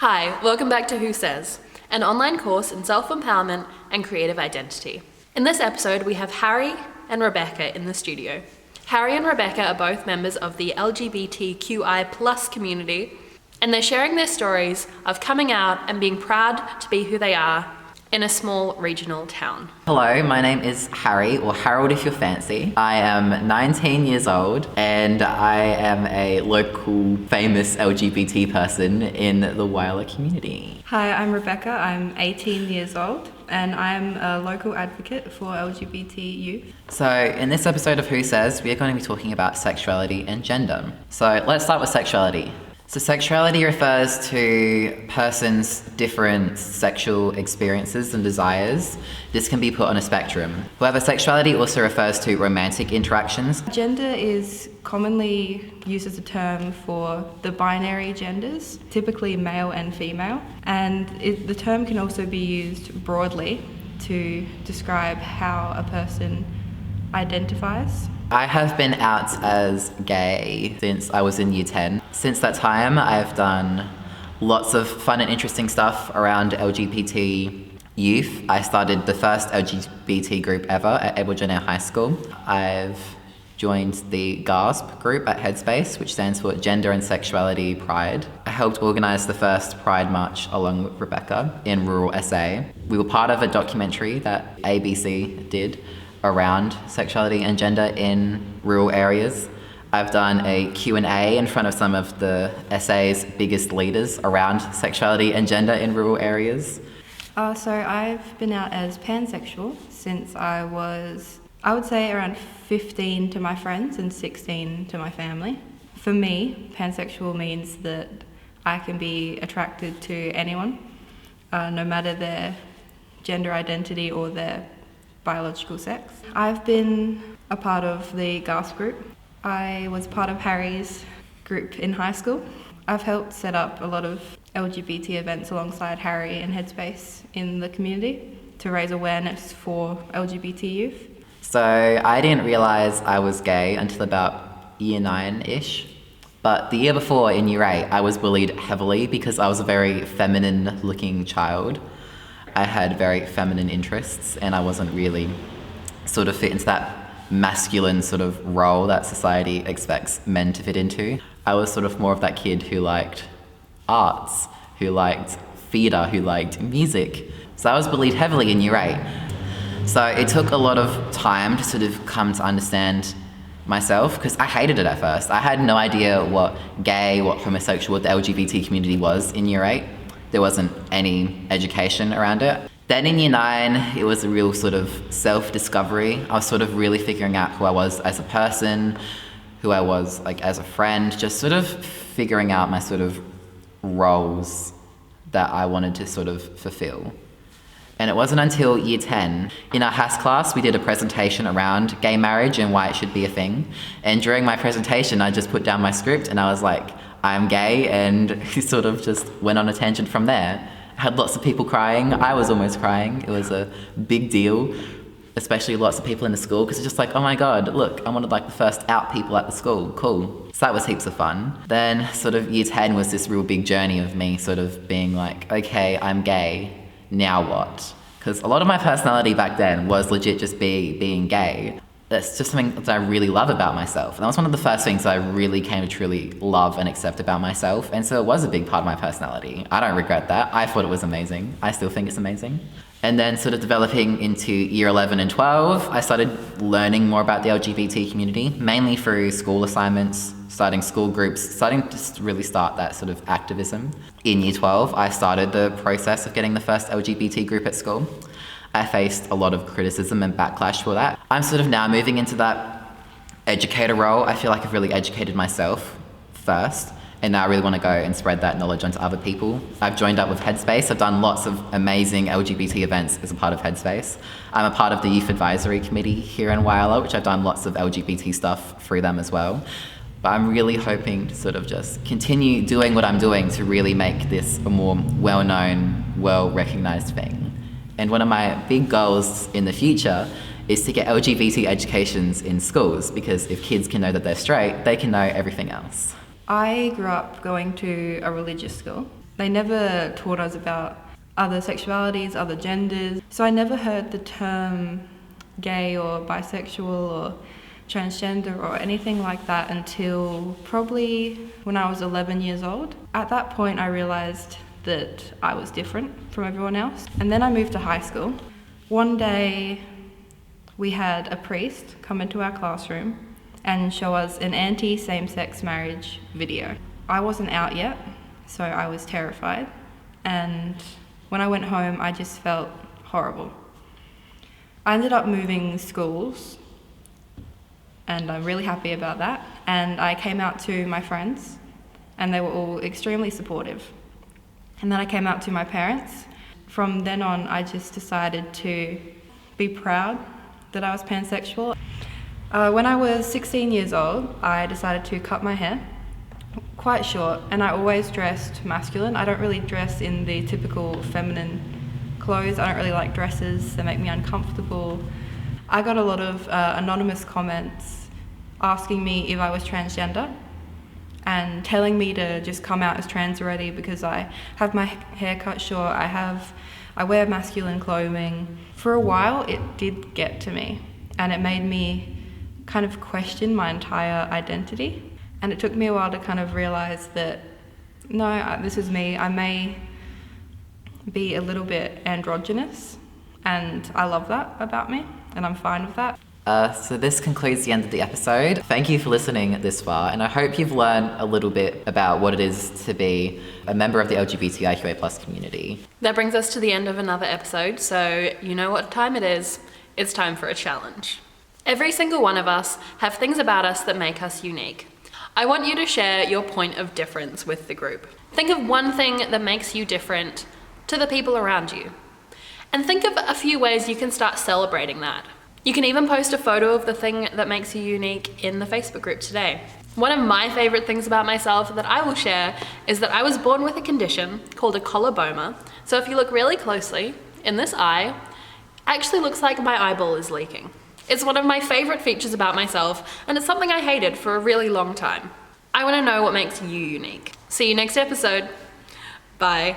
Hi, welcome back to Who Says, an online course in self-empowerment and creative identity. In this episode, we have Harry and Rebecca in the studio. Harry and Rebecca are both members of the LGBTQI+ community, and they're sharing their stories of coming out and being proud to be who they are in a small regional town. Hello, my name is Harry, or Harold if you're fancy. I am 19 years old and I am a local famous LGBT person in the Whyalla community. Hi, I'm Rebecca. I'm 18 years old and I'm a local advocate for LGBT youth. So in this episode of Who Says, we are going to be talking about sexuality and gender. So let's start with sexuality. So sexuality refers to persons' different sexual experiences and desires. This can be put on a spectrum. However, sexuality also refers to romantic interactions. Gender is commonly used as a term for the binary genders, typically male and female. And the term can also be used broadly to describe how a person identifies. I have been out as gay since I was in year 10. Since that time, I've done lots of fun and interesting stuff around LGBT youth. I started the first LGBT group ever at Edward Jenner High School. I've joined the GASP group at Headspace, which stands for Gender and Sexuality Pride. I helped organise the first Pride March along with Rebecca in rural SA. We were part of a documentary that ABC did around sexuality and gender in rural areas. I've done a Q&A in front of some of the SA's biggest leaders around sexuality and gender in rural areas. So I've been out as pansexual since I would say around 15 to my friends and 16 to my family. For me, pansexual means that I can be attracted to anyone, no matter their gender identity or their biological sex. I've been a part of the GASP group. I was part of Harry's group in high school. I've helped set up a lot of LGBT events alongside Harry and Headspace in the community to raise awareness for LGBT youth. So I didn't realise I was gay until about year 9-ish. But the year before, in year 8, I was bullied heavily because I was a very feminine looking child. I had very feminine interests and I wasn't really sort of fit into that masculine sort of role that society expects men to fit into. I was sort of more of that kid who liked arts, who liked theatre, who liked music. So I was bullied heavily in year 8. So it took a lot of time to sort of come to understand myself because I hated it at first. I had no idea what gay, what homosexual, what the LGBT community was in year 8. There wasn't any education around it. Then in year 9, it was a real sort of self-discovery. I was sort of really figuring out who I was as a person, who I was like as a friend, just sort of figuring out my sort of roles that I wanted to sort of fulfill. And it wasn't until year 10, in our HAS class, we did a presentation around gay marriage and why it should be a thing. And during my presentation, I just put down my script and I was like, I'm gay, and he sort of just went on a tangent from there. I had lots of people crying. I was almost crying. It was a big deal, especially lots of people in the school, because it's just like, oh my God, look, I'm one of like the first out people at the school, cool. So that was heaps of fun. Then sort of year 10 was this real big journey of me sort of being like, okay, I'm gay, now what? Because a lot of my personality back then was legit just being gay. That's just something that I really love about myself. And that was one of the first things I really came to truly love and accept about myself. And so it was a big part of my personality. I don't regret that. I thought it was amazing. I still think it's amazing. And then sort of developing into year 11 and 12, I started learning more about the LGBT community, mainly through school assignments, starting school groups, starting to really start that sort of activism. In year 12, I started the process of getting the first LGBT group at school. I faced a lot of criticism and backlash for that. I'm sort of now moving into that educator role. I feel like I've really educated myself first, and now I really want to go and spread that knowledge onto other people. I've joined up with Headspace. I've done lots of amazing LGBT events as a part of Headspace. I'm a part of the Youth Advisory Committee here in Whyalla, which I've done lots of LGBT stuff through them as well. But I'm really hoping to sort of just continue doing what I'm doing to really make this a more well-known, well-recognised thing. And one of my big goals in the future is to get LGBT educations in schools, because if kids can know that they're straight, they can know everything else. I grew up going to a religious school, They never taught us about other sexualities, other genders. So I never heard the term gay or bisexual or transgender or anything like that until probably when I was 11 years old. At that point, I realized that I was different from everyone else. And then I moved to high school. One day, we had a priest come into our classroom and show us an anti-same-sex marriage video. I wasn't out yet, so I was terrified. And when I went home, I just felt horrible. I ended up moving schools, and I'm really happy about that. And I came out to my friends, and they were all extremely supportive. And then I came out to my parents. From then on, I just decided to be proud that I was pansexual. When I was 16 years old, I decided to cut my hair quite short, and I always dressed masculine. I don't really dress in the typical feminine clothes. I don't really like dresses, they make me uncomfortable. I got a lot of anonymous comments asking me if I was transgender and telling me to just come out as trans already because I have my hair cut short, I wear masculine clothing. For a while it did get to me, and it made me kind of question my entire identity. And it took me a while to kind of realize that, no, this is me. I may be a little bit androgynous, and I love that about me, and I'm fine with that. So this concludes the end of the episode. Thank you for listening this far, and I hope you've learned a little bit about what it is to be a member of the LGBTIQA+ community. That brings us to the end of another episode, so you know what time it is. It's time for a challenge. Every single one of us have things about us that make us unique. I want you to share your point of difference with the group. Think of one thing that makes you different to the people around you. And think of a few ways you can start celebrating that. You can even post a photo of the thing that makes you unique in the Facebook group today. One of my favorite things about myself that I will share is that I was born with a condition called a coloboma. So if you look really closely, in this eye, actually looks like my eyeball is leaking. It's one of my favorite features about myself, and it's something I hated for a really long time. I want to know what makes you unique. See you next episode. Bye.